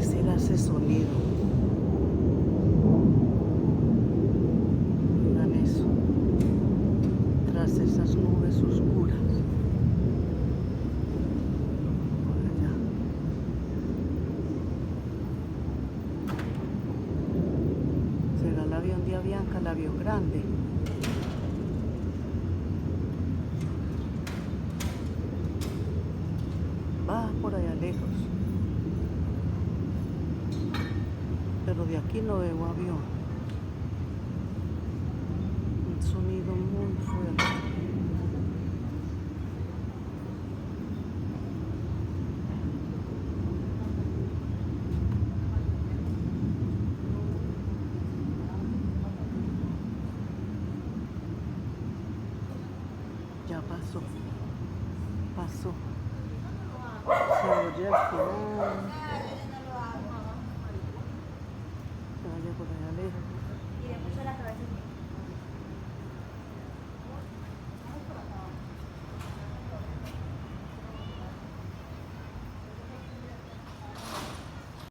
será ese sonido? Oigan eso, tras esas nubes oscuras. Por allá. Será el avión de Avianca, el avión grande. Va por allá lejos. Pero de aquí no veo avión. Un sonido muy fuerte. Ya pasó. Pasó. Se oye al final. Se vaya por allá.